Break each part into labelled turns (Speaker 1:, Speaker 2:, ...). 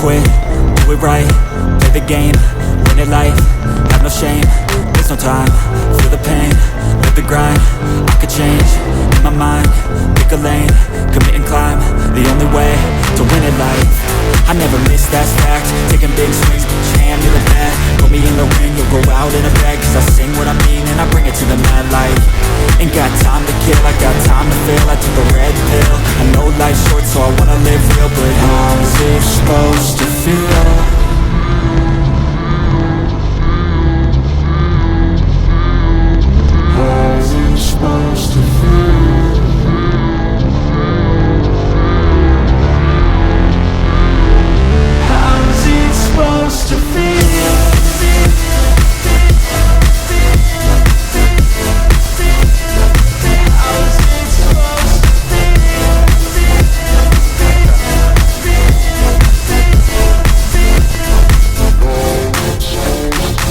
Speaker 1: quit, do it right, play the game, win it life, have no shame, there's no time, feel the pain, live the grind, I could change, in my mind, pick a lane, commit and climb, the only way to win it life. I never miss, that's fact, taking big swings, put your hand to the bat, put me in the ring, you'll go out in a bag, cause I sing what I mean and I bring it to the mad light. Ain't got time to kill, I got time to feel, I took a red pill, I know life's short so I wanna live real, but how's it supposed to feel? How's it supposed to feel? How's it supposed to feel?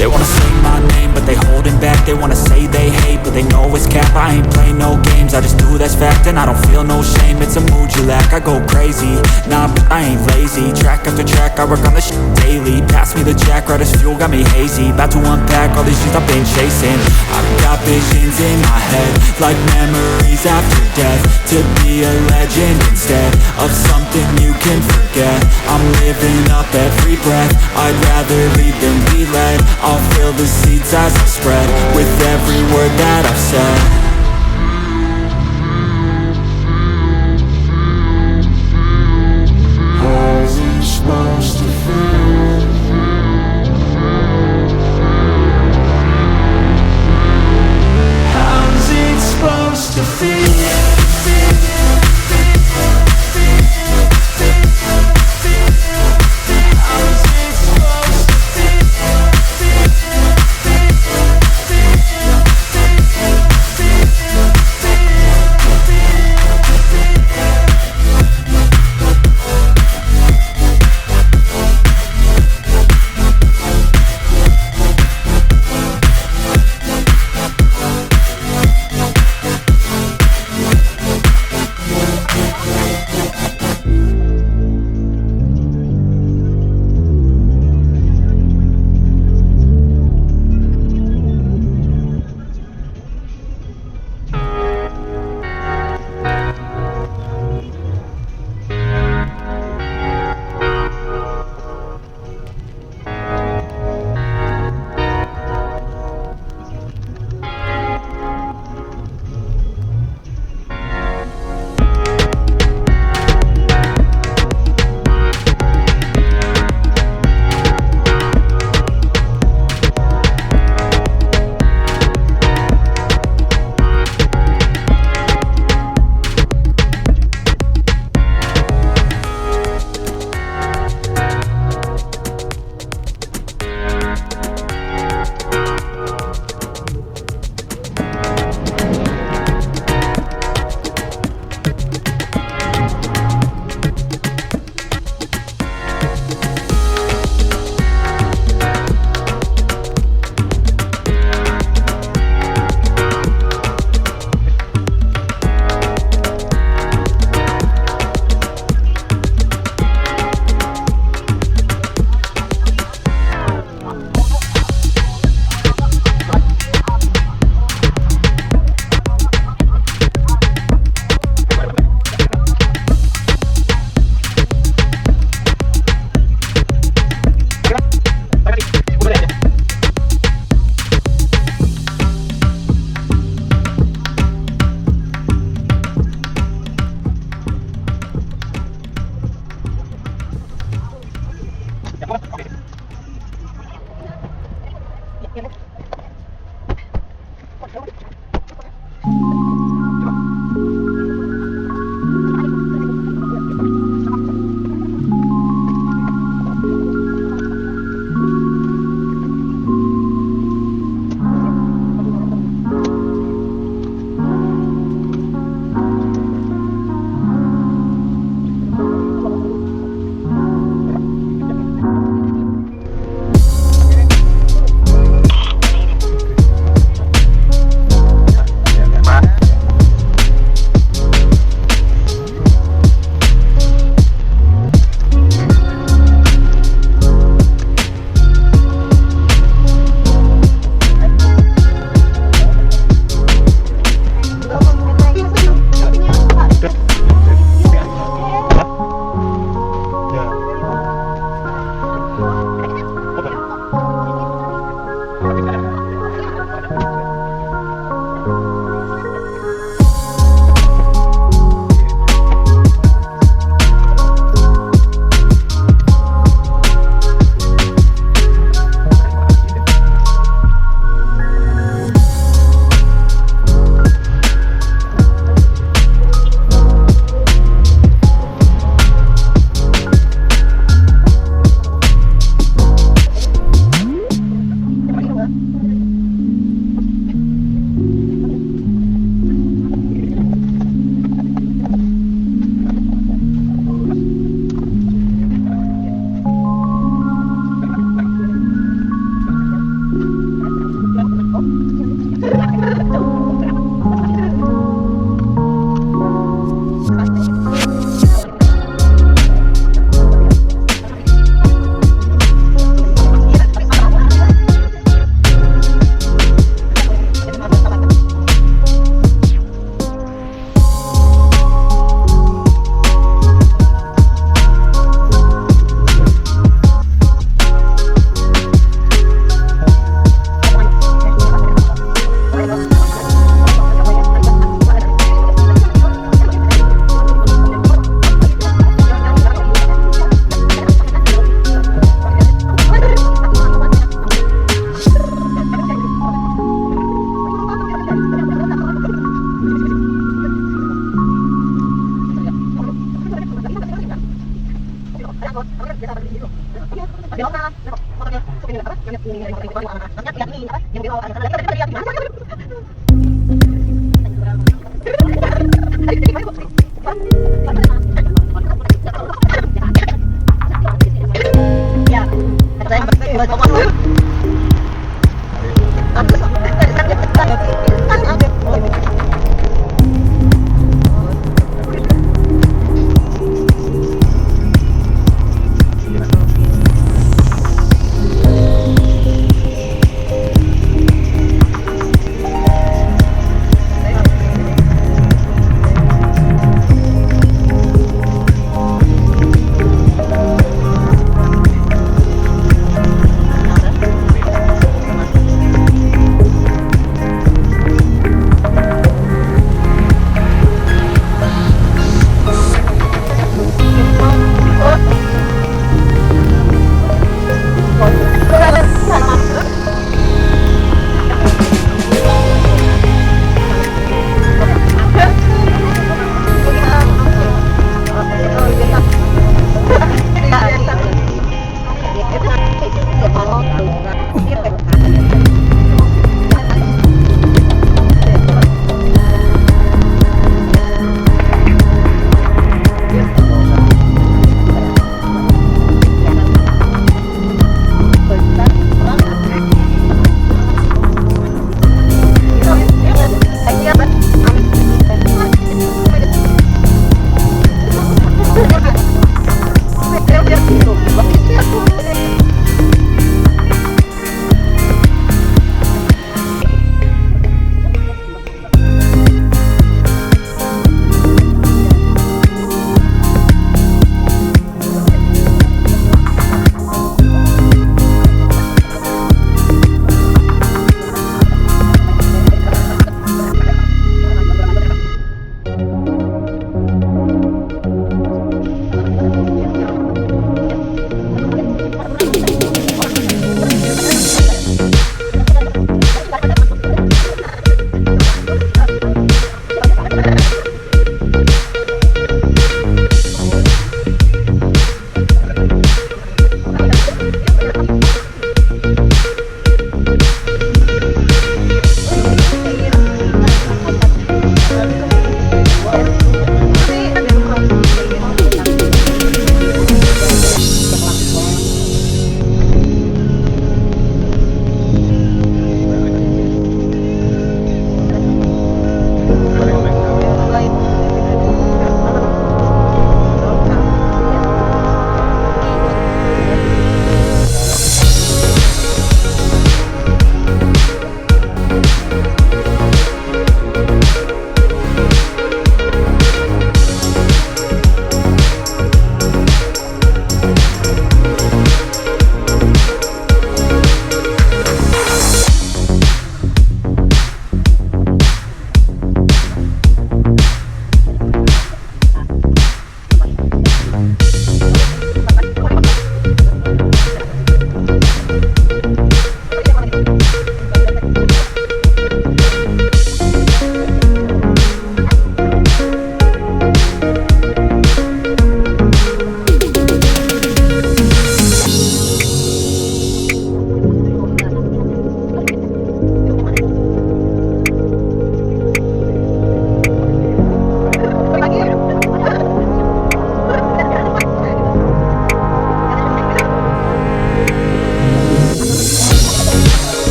Speaker 1: They wanna say my name, but they holding back. They wanna say they hate, but they know it's cap. I ain't play no games, I just do that's fact. And I don't feel no shame, it's a mood you lack. I go crazy, nah, but I ain't lazy. Track after track, I work on this shit daily. Pass me the jack, right as fuel, got me hazy. About to unpack all these shit I've been chasing. I've got visions in my head, like memories after death. To be a legend instead of something you can forget. I'm living up every breath, I'd rather lead than be led. I'll fill the seeds as I spread with every word that I've said. How's it supposed to feel? How's it supposed to feel?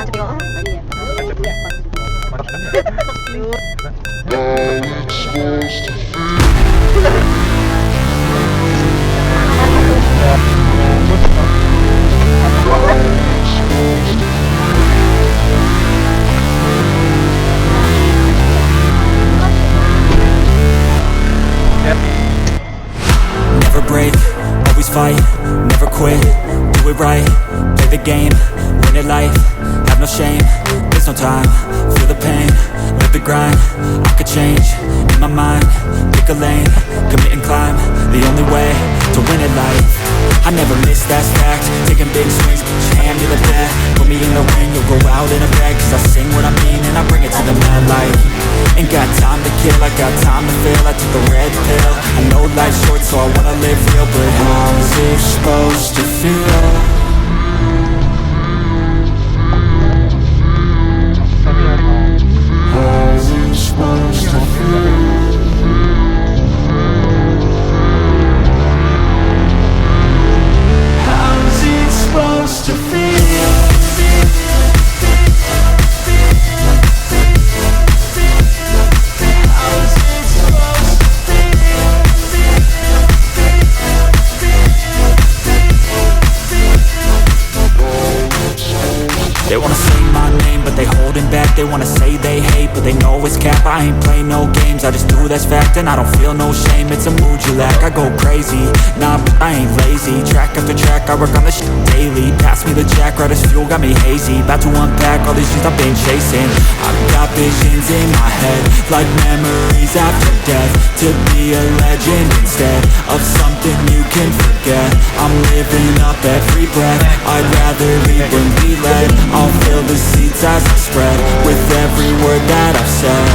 Speaker 1: Never break, always fight, never quit, do it right, play the game, win it life, have no shame, there's no time, feel the pain, live the grind, I could change, in my mind, pick a lane, commit and climb, the only way to win it life. I never miss, that's fact, taking big swings, put your hand to the bat, put me in the ring, you'll go out in a bag, cause I sing what I mean and I bring it to the mad light. Ain't got time to kill, I got time to feel, I took a red pill, I know life's short so I wanna live real, but how's it supposed to feel? How's it supposed to feel? How's it supposed to feel? They wanna say my name, but they holding back. They wanna say they hate, but they know it's cap. I ain't play no games, I just do that's fact. And I don't feel no shame, it's a mood you lack. I go crazy, nah, but I ain't lazy. Track after track, I work on this shit daily. Pass me the jack, right as fuel, got me hazy. About to unpack all these things I've been chasing. I've got visions in my head, like memories after death. To be a legend instead of something you can forget. I'm living up every breath, I'd rather lead than be led. I'll fill the seats as I spread with every word that I've said.